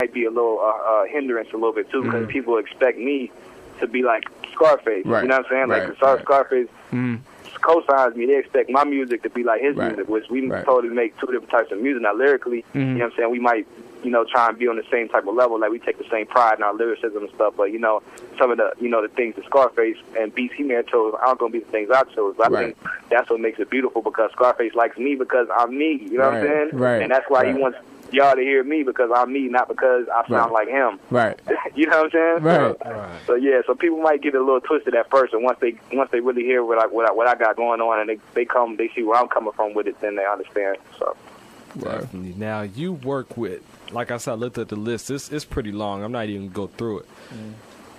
might be a little hindrance a little bit too, because people expect me to be like Scarface. Right. You know what I'm saying? Right. Like Scarface co-signs me. They expect my music to be like his music, which we totally make two different types of music. Now lyrically, you know what I'm saying, we might, you know, try and be on the same type of level. Like we take the same pride in our lyricism and stuff. But you know, some of the, you know, the things that Scarface and beats he may have chose aren't gonna be the things I chose. But I think that's what makes it beautiful, because Scarface likes me because I'm me. You know what I'm saying? Right. And that's why he wants y'all to hear me, because I'm me, not because I sound like him. Right. You know what I'm saying? Right. So yeah, so people might get a little twisted at first, and once they really hear what I got going on, and they see where I'm coming from with it, then they understand. So definitely. Now you work with, like I said, I looked at the list. It's pretty long. I'm not even gonna go through it.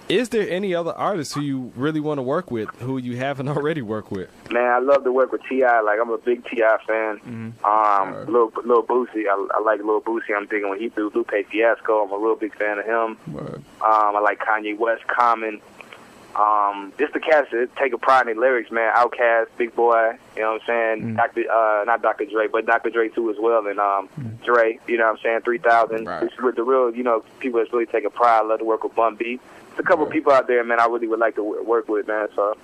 Is there any other artists who you really want to work with, who you haven't already worked with? Man, I love to work with T.I. Like, I'm a big T.I. fan. Lil Boosie, I like Lil Boosie. I'm digging when he do Lupe Fiasco. I'm a real big fan of him. I like Kanye West, Common. Just the cats that take a pride in their lyrics, man. Outkast, Big Boy, you know what I'm saying? Not Dr. Dre, but Dr. Dre too as well, and Dre, you know what I'm saying? 3000. With the real, you know, people that's really taking pride. I love to work with Bun B. There's a couple of people out there, man, I really would like to work with, man. So,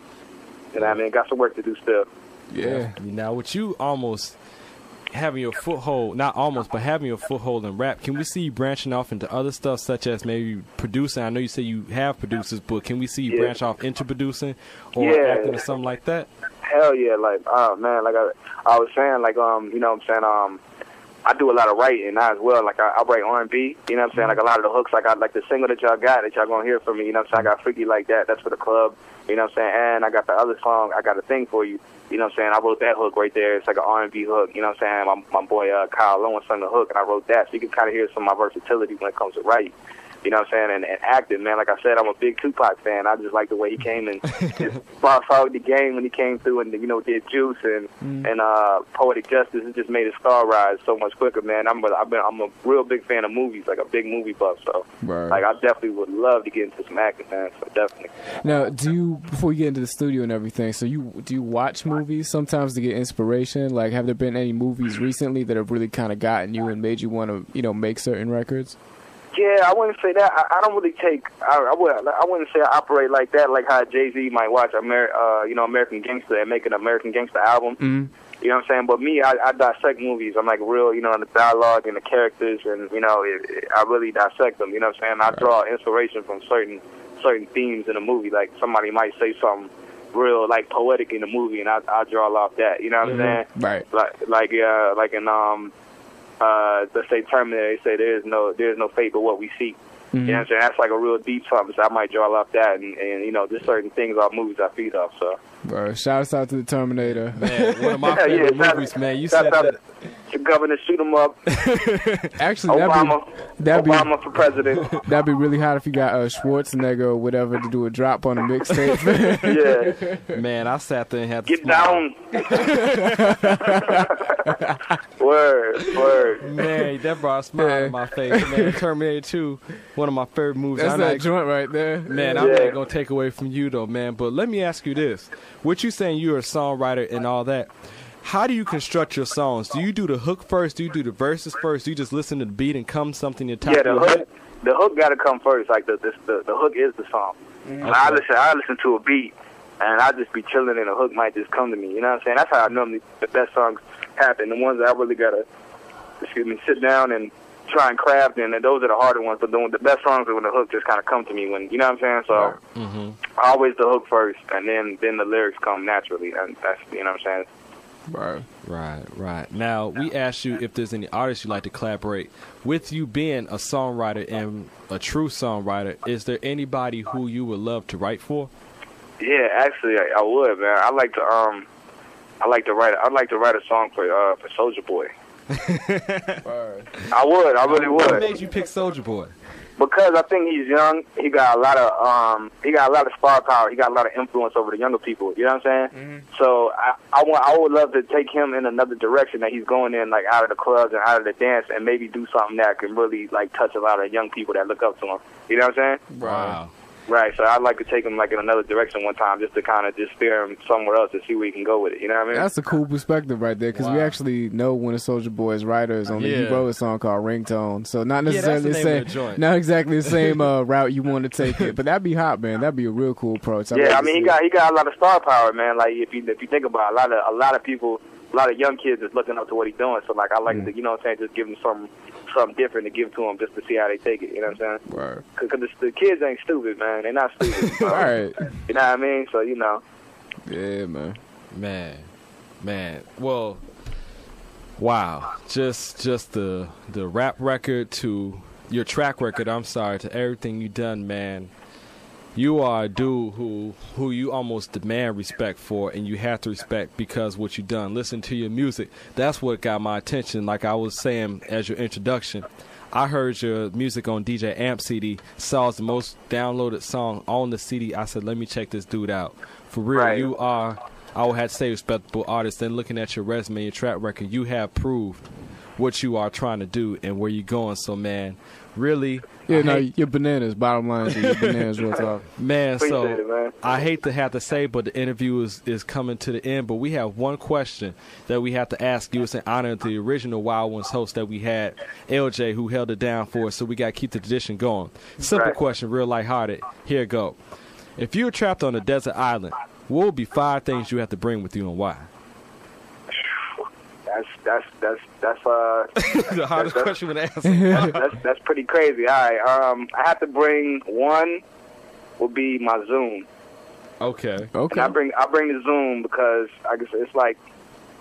you know what I mean? Got some work to do still. Yeah. Now, with you almost having your foothold, not almost, but having your foothold in rap, can we see you branching off into other stuff, such as maybe producing? I know you say you have producers, but can we see you branch off into producing or acting or something like that? Hell yeah. Like, man, like I was saying, like, you know what I'm saying, I do a lot of writing now as well. Like, I write R&B, you know what I'm saying? Like, a lot of the hooks, like the single that y'all got, that y'all gonna hear from me, you know what I'm saying? I got Freaky Like That, that's for the club, you know what I'm saying? And I got the other song, I Got a Thing For You, you know what I'm saying? I wrote that hook right there. It's like an R&B hook, you know what I'm saying? My boy Kyle Lowen sung the hook, and I wrote that. So you can kind of hear some of my versatility when it comes to writing. You know what I'm saying? And acting, man. Like I said, I'm a big Tupac fan. I just like the way he came and just followed the game when he came through and, you know, did Juice and Poetic Justice. It just made his star rise so much quicker, man. I'm a real big fan of movies, like a big movie buff. So, like, I definitely would love to get into some acting, man. So definitely. Now, before you get into the studio and everything, so do you watch movies sometimes to get inspiration? Like, have there been any movies recently that have really kind of gotten you and made you want to, you know, make certain records? Yeah, I wouldn't say that. I don't really take. I wouldn't say I operate like that. Like how Jay-Z might watch American Gangster and make an American Gangster album. You know what I'm saying? But me, I dissect movies. I'm like real, you know, in the dialogue and the characters, and you know, I really dissect them. You know what I'm saying? I draw inspiration from certain themes in a movie. Like somebody might say something real like poetic in the movie, and I draw off that. You know what I'm saying? Right. Like in let's say Terminator, they say there's no fate but what we seek. You know what I'm saying? That's like a real deep something, so I might draw off that, and you know, there's certain things off movies I feed off. So, shouts out to the Terminator. Man, one of my favorite movies, man. You said that. The governor shoot him up. Actually, Obama for president. That'd be really hot if you got Schwarzenegger or whatever to do a drop on a mixtape. Yeah. Man, I sat there and had to get down. Word. Man, that brought a smile on my face, man. Terminator 2, one of my favorite movies. That's that joint right there. Man, I'm not going to take away from you, though, man. But let me ask you this. What you saying you're a songwriter and all that, how do you construct your songs? Do you do the hook first? Do you do the verses first? Do you just listen to the beat and come something to top of your head? The hook got to come first. Like the hook is the song. Okay. I listen to a beat, and I just be chilling, and the hook might just come to me. You know what I'm saying? That's how I normally the best songs happen. The ones that I really gotta, sit down and try and craft, and those are the harder ones. But the best songs are when the hook just kind of come to me. When you know what I'm saying? So always the hook first, and then the lyrics come naturally. And that's, you know what I'm saying? Right. Now, we asked you if there's any artists you'd like to collaborate. With you being a songwriter and a true songwriter, is there anybody who you would love to write for? Yeah, actually, I would, man. I'd like to write a song for Soulja Boy. I would. I really would. What made you pick Soulja Boy? Because I think he's young. He got a lot of star power. He got a lot of influence over the younger people. You know what I'm saying? So I would love to take him in another direction that he's going in, like out of the clubs and out of the dance, and maybe do something that can really like touch a lot of young people that look up to him. You know what I'm saying? Wow. Right, so I'd like to take him like in another direction one time, just to kind of just steer him somewhere else and see where he can go with it. You know what I mean? That's a cool perspective right there, because we actually know one of Soulja Boy's writers. He wrote a song called Ringtone, so not necessarily the same, not exactly the same route you want to take it, but that'd be hot, man. That'd be a real cool approach. I mean, he got a lot of star power, man. Like if you think about it, a lot of people, a lot of young kids is looking up to what he's doing. So like I like to, you know what I'm saying, just give him something different to give to them just to see how they take it. You know what I'm saying? Right. Because the kids ain't stupid, man. They're not stupid. All right. You know what I mean? So, you know. Yeah, Man. Well, wow. Just the rap record to your track record, to everything you done, man. You are a dude who you almost demand respect for, and you have to respect because what you done. Listen to your music. That's what got my attention. Like I was saying as your introduction, I heard your music on DJ Amp CD. Saw it's the most downloaded song on the CD. I said, let me check this dude out. For real, right. You are, I would have to say, respectable artist. Then looking at your resume, your track record, you have proved what you are trying to do and where you're going. So, man, really. Yeah, you're bananas. Bottom line, you're bananas, real talk. Man, so it, man. I hate to have to say, but the interview is coming to the end. But we have one question that we have to ask you. It's in honor of the original Wild Ones host that we had, LJ, who held it down for us. So we got to keep the tradition going. Simple question, real lighthearted. Here it go. If you were trapped on a desert island, what would be 5 things you have to bring with you and why? That's the hardest question to answer. That's pretty crazy. All right, I have to bring one. Will be my Zoom. Okay. And I bring the Zoom because I guess it's like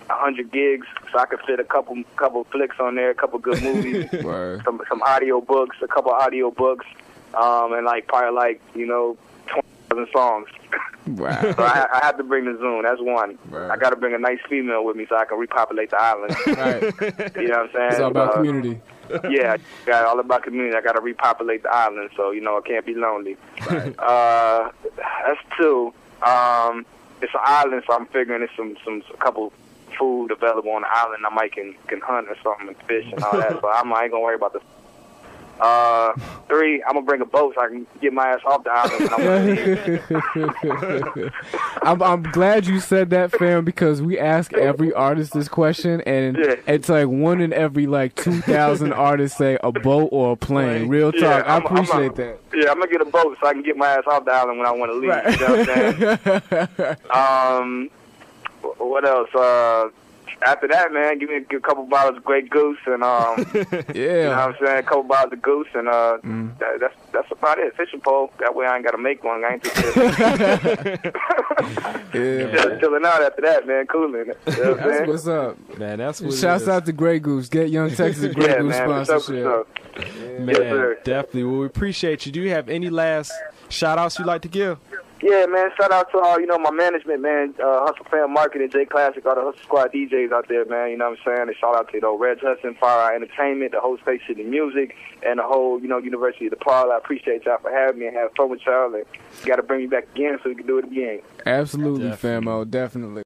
100 gigs, so I could fit a couple flicks on there, a couple good movies, some audio books, a couple audio books, and like probably like 20,000 songs. Wow. So I have to bring the Zoom. That's one. Right. I got to bring a nice female with me so I can repopulate the island. Right. You know what I'm saying? It's all about community. Yeah, got all about community. I got to repopulate the island, so I can't be lonely. Right. That's 2. It's an island, so I'm figuring there's a couple food available on the island. I might can hunt or something and fish and all that. So I ain't gonna worry about the. 3, I'm gonna bring a boat so I can get my ass off the island. I'm glad you said that, fam, because we ask every artist this question, and it's like 1 in every 2,000 artists say a boat or a plane. Real talk. Yeah, I appreciate that. Yeah, I'm gonna get a boat so I can get my ass off the island when I want to leave. Right. You know what I'm saying? What else? After that, man, give me a couple bottles of Grey Goose and you know what I'm saying, a couple bottles of Goose and that's about it. Fishing pole. That way I ain't gotta make one. I ain't too Just chilling out after that, man. Cooling. That's what's up, man. That's what. Shouts out to Grey Goose. Get Young Texxus Grey Goose sponsorship. Man, definitely. Well, we appreciate you. Do you have any last shout outs you'd like to give? Yeah, man, shout out to all, my management, man, Hustle Fan Marketing, J Classic, all the Hustle Squad DJs out there, man, you know what I'm saying? And shout out to, Reg Hudson, Fire Eye Entertainment, the whole Station of Music, and the whole, University of Depaul. I appreciate y'all for having me and have fun with y'all, and you got to bring me back again so we can do it again. Absolutely, famo, definitely.